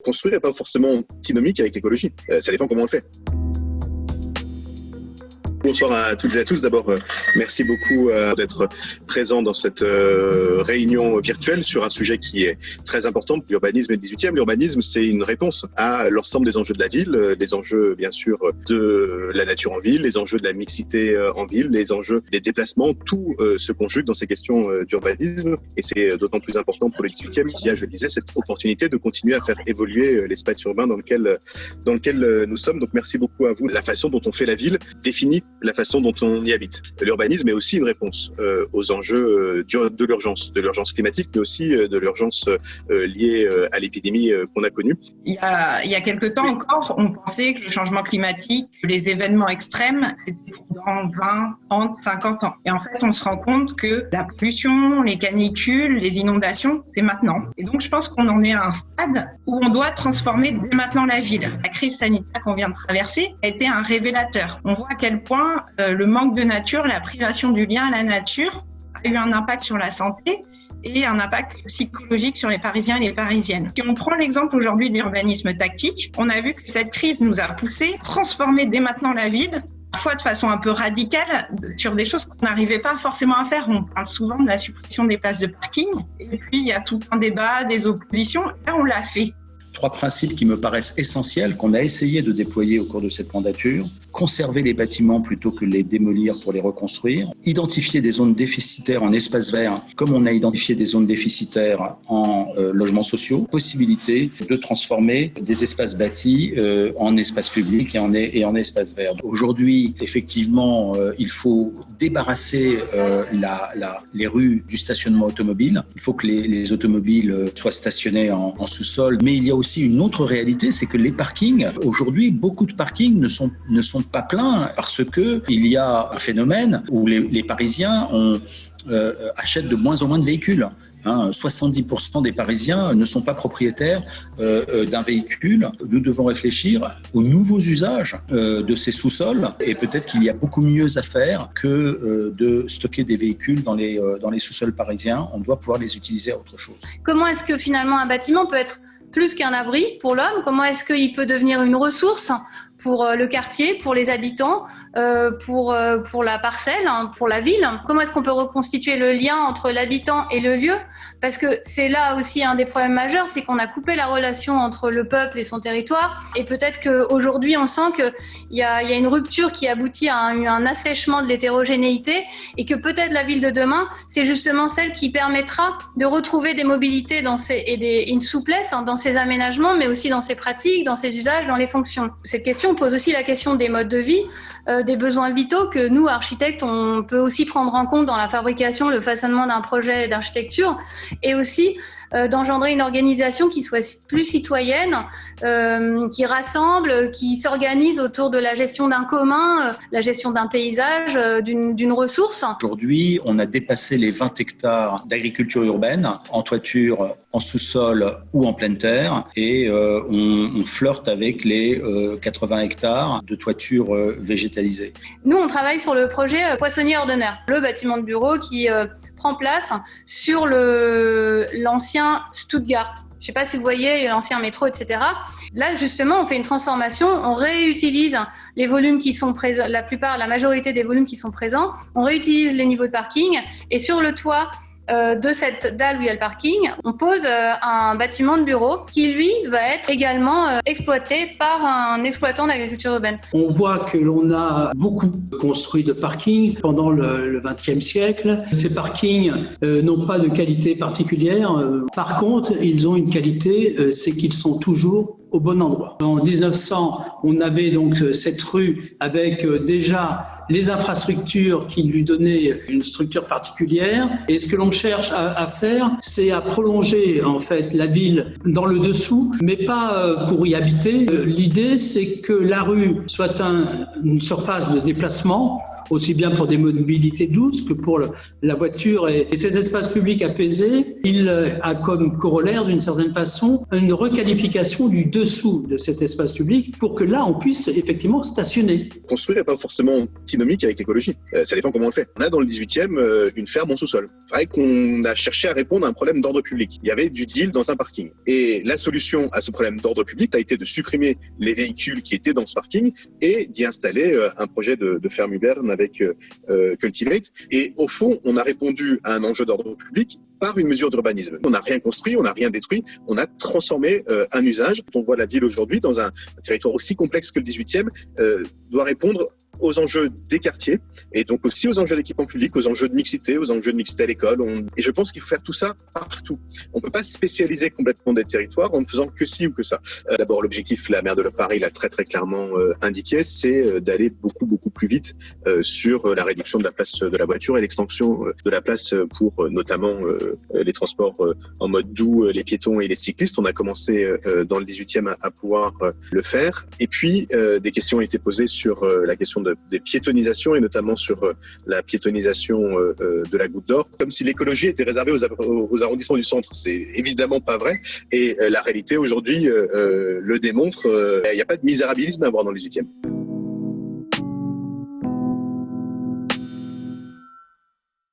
Construire n'est pas forcément antinomique avec l'écologie. Ça dépend comment on le fait. Bonsoir à toutes et à tous. D'abord, merci beaucoup d'être présents dans cette réunion virtuelle sur un sujet qui est très important, l'urbanisme et le 18e. L'urbanisme, c'est une réponse à l'ensemble des enjeux de la ville, les enjeux, bien sûr, de la nature en ville, les enjeux de la mixité en ville, les enjeux des déplacements. Tout se conjugue dans ces questions d'urbanisme et c'est d'autant plus important pour le 18e qui a, je le disais, cette opportunité de continuer à faire évoluer l'espace urbain dans lequel nous sommes. Donc, merci beaucoup à vous. La façon dont on fait la ville définit la façon dont on y habite. L'urbanisme est aussi une réponse aux enjeux de l'urgence climatique, mais aussi de l'urgence liée à l'épidémie qu'on a connue. Il y a quelque temps encore, on pensait que le changement climatique, les événements extrêmes, c'était dans 20, 30, 50 ans. Et en fait, on se rend compte que la pollution, les canicules, les inondations, c'est maintenant. Et donc, je pense qu'on en est à un stade où on doit transformer dès maintenant la ville. La crise sanitaire qu'on vient de traverser a été un révélateur. On voit à quel point le manque de nature, la privation du lien à la nature a eu un impact sur la santé et un impact psychologique sur les Parisiens et les Parisiennes. Si on prend l'exemple aujourd'hui de l'urbanisme tactique, on a vu que cette crise nous a poussé à transformer dès maintenant la ville, parfois de façon un peu radicale, sur des choses qu'on n'arrivait pas forcément à faire. On parle souvent de la suppression des places de parking, et puis il y a tout un débat, des oppositions, là on l'a fait. 3 principes qui me paraissent essentiels, qu'on a essayé de déployer au cours de cette mandature. Conserver les bâtiments plutôt que les démolir pour les reconstruire. Identifier des zones déficitaires en espaces verts, comme on a identifié des zones déficitaires en logements sociaux. Possibilité de transformer des espaces bâtis en espaces publics et en espaces verts. Aujourd'hui, effectivement, il faut débarrasser les rues du stationnement automobile. Il faut que les automobiles soient stationnés en sous-sol. Mais il y a aussi une autre réalité, c'est que les parkings, aujourd'hui, beaucoup de parkings ne sont pas pleins parce que il y a un phénomène où les Parisiens achètent de moins en moins de véhicules. 70% des Parisiens ne sont pas propriétaires d'un véhicule. Nous devons réfléchir aux nouveaux usages de ces sous-sols et peut-être qu'il y a beaucoup mieux à faire que de stocker des véhicules dans les sous-sols parisiens. On doit pouvoir les utiliser à autre chose. Comment est-ce que finalement un bâtiment peut être plus qu'un abri pour l'homme? Comment est-ce qu'il peut devenir une ressource pour le quartier, pour les habitants, pour la parcelle, pour la ville? Comment est-ce qu'on peut reconstituer le lien entre l'habitant et le lieu? Parce que c'est là aussi un des problèmes majeurs, c'est qu'on a coupé la relation entre le peuple et son territoire. Et peut-être qu'aujourd'hui, on sent qu'il y a une rupture qui aboutit à un assèchement de l'hétérogénéité et que peut-être la ville de demain, c'est justement celle qui permettra de retrouver des mobilités et une souplesse dans ses aménagements, mais aussi dans ses pratiques, dans ses usages, dans les fonctions. Cette question pose aussi la question des modes de vie, des besoins vitaux que nous, architectes, on peut aussi prendre en compte dans la fabrication, le façonnement d'un projet d'architecture et aussi d'engendrer une organisation qui soit plus citoyenne, qui rassemble, qui s'organise autour de la gestion d'un commun, la gestion d'un paysage, d'une ressource. Aujourd'hui, on a dépassé les 20 hectares d'agriculture urbaine en toiture, en sous-sol ou en pleine terre et on flirte avec les 80 hectares de toiture végétalisée. Nous, on travaille sur le projet Poissonnier Ordonneur, le bâtiment de bureau qui prend place sur l'ancien Stuttgart. Je ne sais pas si vous voyez l'ancien métro, etc. Là, justement, on fait une transformation, on réutilise les volumes qui sont présents, la majorité des volumes qui sont présents, on réutilise les niveaux de parking et sur le toit de cette dalle où il y a le parking, on pose un bâtiment de bureau qui, lui, va être également exploité par un exploitant d'agriculture urbaine. On voit que l'on a beaucoup construit de parkings pendant le XXe siècle. Ces parkings n'ont pas de qualité particulière. Par contre, ils ont une qualité, c'est qu'ils sont toujours au bon endroit. En 1900, on avait donc cette rue avec déjà les infrastructures qui lui donnaient une structure particulière. Et ce que l'on cherche à faire, c'est à prolonger en fait la ville dans le dessous, mais pas pour y habiter. L'idée, c'est que la rue soit une surface de déplacement aussi bien pour des mobilités douces que pour la voiture. Et cet espace public apaisé, il a comme corollaire, d'une certaine façon, une requalification du dessous de cet espace public pour que là, on puisse effectivement stationner. Construire n'est pas forcément antinomique avec l'écologie. Ça dépend comment on le fait. On a dans le 18e une ferme en sous-sol. C'est vrai qu'on a cherché à répondre à un problème d'ordre public. Il y avait du deal dans un parking. Et la solution à ce problème d'ordre public a été de supprimer les véhicules qui étaient dans ce parking et d'y installer un projet de ferme urbaine avec Cultivate. Et au fond, on a répondu à un enjeu d'ordre public par une mesure d'urbanisme. On n'a rien construit, on n'a rien détruit, on a transformé un usage. On voit la ville aujourd'hui dans un territoire aussi complexe que le 18e, doit répondre aux enjeux des quartiers et donc aussi aux enjeux d'équipement public, aux enjeux de mixité, à l'école. Et je pense qu'il faut faire tout ça partout. On ne peut pas spécialiser complètement des territoires en ne faisant que ci ou que ça. D'abord, l'objectif, la maire de Paris l'a très très clairement indiqué, c'est d'aller beaucoup plus vite sur la réduction de la place de la voiture et l'extension de la place pour notamment les transports en mode doux, les piétons et les cyclistes. On a commencé dans le 18e à pouvoir le faire. Et puis, des questions ont été posées sur la question des piétonisations et notamment sur la piétonisation de la Goutte d'Or, comme si l'écologie était réservée aux arrondissements du centre. C'est évidemment pas vrai et la réalité aujourd'hui le démontre. Il n'y a pas de misérabilisme à voir dans le 18e.